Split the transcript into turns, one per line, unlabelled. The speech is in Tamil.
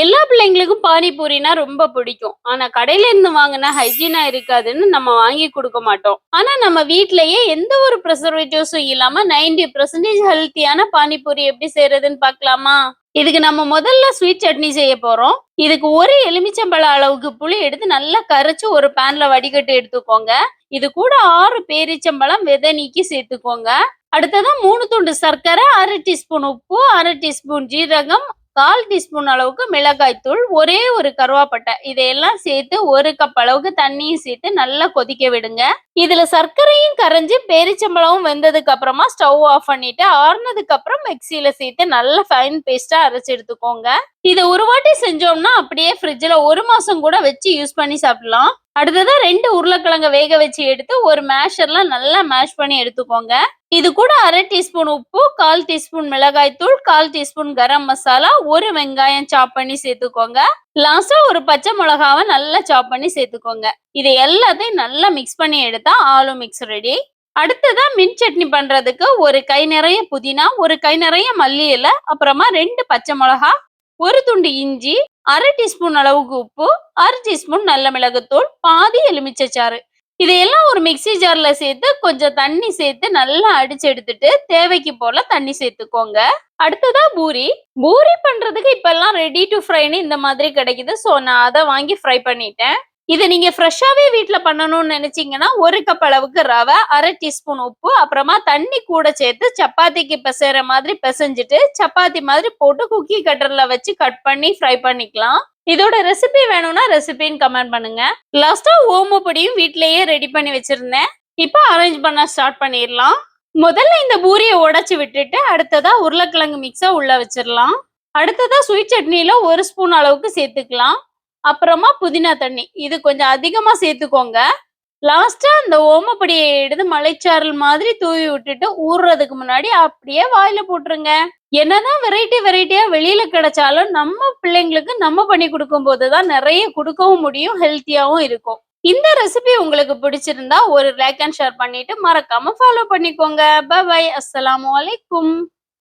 எல்லா பிள்ளைங்களுக்கும் பானிபூரினா ரொம்ப பிடிக்கும். ஆனா கடையில இருந்து வாங்குனா ஹைஜீனா இருக்காதுன்னு நம்ம வாங்கி குடுக்க மாட்டோம். ஆனா நம்ம வீட்லயே எந்த ஒரு ப்ரிசர்வேட்டிவ்ஸும் இல்லாம 90% ஹெல்த்தியான பானிபூரி எப்படி செய்றதுன்னு பார்க்கலாமா? இதுக்கு நம்ம முதல்ல ஸ்வீட் சட்னி செய்ய போறோம். இதுக்கு ஒரு எலுமிச்சம்பழ அளவுக்கு புளி எடுத்து நல்லா கரைச்சு ஒரு பேன்ல வடிகட்டி எடுத்துக்கோங்க. இது கூட 6 பேரீச்சம்பழம் விதை நீக்கி சேர்த்துக்கோங்க. அடுத்ததா 3 துண்டு சர்க்கரை, 1/2 டீஸ்பூன் உப்பு, 1/2 டீஸ்பூன் ஜீரகம், 1/4 டீஸ்பூன் அளவுக்கு மிளகாய் தூள், ஒரே ஒரு கருவாப்பட்டை இதையெல்லாம் சேர்த்து 1 கப் அளவுக்கு தண்ணியும் சேர்த்து நல்லா கொதிக்க விடுங்க. இதுல சர்க்கரையும் கரைஞ்சு பேரிச்சம்பழமும் வெந்ததுக்கு அப்புறமா ஸ்டவ் ஆஃப் பண்ணிட்டு ஆறுனதுக்கு அப்புறம் மிக்சியில சேர்த்து நல்ல ஃபைன் பேஸ்டா அரைச்சு எடுத்துக்கோங்க. இதை ஒரு வாட்டி செஞ்சோம்னா அப்படியே ஃப்ரிட்ஜ்ல 1 மாசம் கூட வச்சு யூஸ் பண்ணி சாப்பிடலாம். அடுத்ததா 2 உருளைக்கிழங்க வேக வச்சு எடுத்து ஒரு மேஷர்ல நல்லா மேஷ் பண்ணி எடுத்துக்கோங்க. இது கூட 1/2 டீஸ்பூன் உப்பு, 1/4 டீஸ்பூன் மிளகாய் தூள், 1/4 டீஸ்பூன் கரம் மசாலா, ஒரு வெங்காயம் சாப் பண்ணி சேர்த்துக்கோங்க. லாஸ்டா ஒரு பச்சை மிளகாவை நல்லா சாப் பண்ணி சேர்த்துக்கோங்க. இது எல்லாத்தையும் நல்லா மிக்ஸ் பண்ணி எடுத்தா ஆலு மிக்ஸ் ரெடி. அடுத்ததா மின்ட் சட்னி பண்றதுக்கு ஒரு கை நிறைய புதினா, ஒரு கை நிறைய மல்லி இலை, அப்புறமா 2 பச்சை மிளகா, ஒரு துண்டு இஞ்சி, 1/2 டீஸ்பூன் அளவுக்கு உப்பு, 1/2 டீஸ்பூன் நல்ல மிளகுத்தூள், பாதி எலுமிச்சைச்சாறு இதையெல்லாம் ஒரு மிக்ஸி ஜார்ல சேர்த்து கொஞ்சம் தண்ணி சேர்த்து நல்லா அடிச்சு எடுத்துட்டு தேவைக்கு போல தண்ணி சேர்த்துக்கோங்க. அடுத்ததா பூரி. பூரி பண்றதுக்கு இப்ப எல்லாம் ரெடி டு ஃப்ரைன்னு இந்த மாதிரி கிடைக்குது. சோ நான் அதை வாங்கி ஃப்ரை பண்ணிட்டேன். இதை நீங்க ஃப்ரெஷ்ஷாவே வீட்ல பண்ணணும்னு நினைச்சீங்கன்னா 1 கப் அளவுக்கு ரவை, 1/2 டீஸ்பூன் உப்பு, அப்புறமா தண்ணி கூட சேர்த்து சப்பாத்திக்கு பிசைற மாதிரி பிசைஞ்சிட்டு சப்பாத்தி மாதிரி போட்டு குக்கி கட்டர்ல வச்சு கட் பண்ணி ஃப்ரை பண்ணிக்கலாம். இதோட ரெசிபி வேணும்னா ரெசிபின்னு கமெண்ட் பண்ணுங்க. லாஸ்டா ஓமப்பொடியும் வீட்லயே ரெடி பண்ணி வச்சிருந்தேன். இப்போ அரேஞ்ச் பண்ண ஸ்டார்ட் பண்ணிடலாம். முதல்ல இந்த பூரியை உடைச்சு விட்டுட்டு அடுத்ததா உருளைக்கிழங்கு மிக்ஸா உள்ள வச்சிடலாம். அடுத்ததா ஸ்வீட் சட்னியில 1 ஸ்பூன் அளவுக்கு சேர்த்துக்கலாம். அப்புறமா புதினா தண்ணி இது கொஞ்சம் அதிகமா சேர்த்துக்கோங்க. லாஸ்டா அந்த ஓமப்பொடியை எடுத்து மலைச்சாரல் மாதிரி தூவி விட்டுட்டு ஊறுறதுக்கு முன்னாடி அப்படியே வாயில போட்டுருங்க. என்னதான் வெரைட்டியா வெளியில கிடைச்சாலும் நம்ம பிள்ளைங்களுக்கு நம்ம பண்ணி கொடுக்கும் போதுதான் நிறைய கொடுக்கவும் முடியும், ஹெல்த்தியாவும் இருக்கும். இந்த ரெசிபி உங்களுக்கு பிடிச்சிருந்தா ஒரு லைக் அண்ட் ஷேர் பண்ணிட்டு மறக்காம ஃபாலோ பண்ணிக்கோங்க. Bye bye. அஸ்ஸலாமு அலைக்கும்.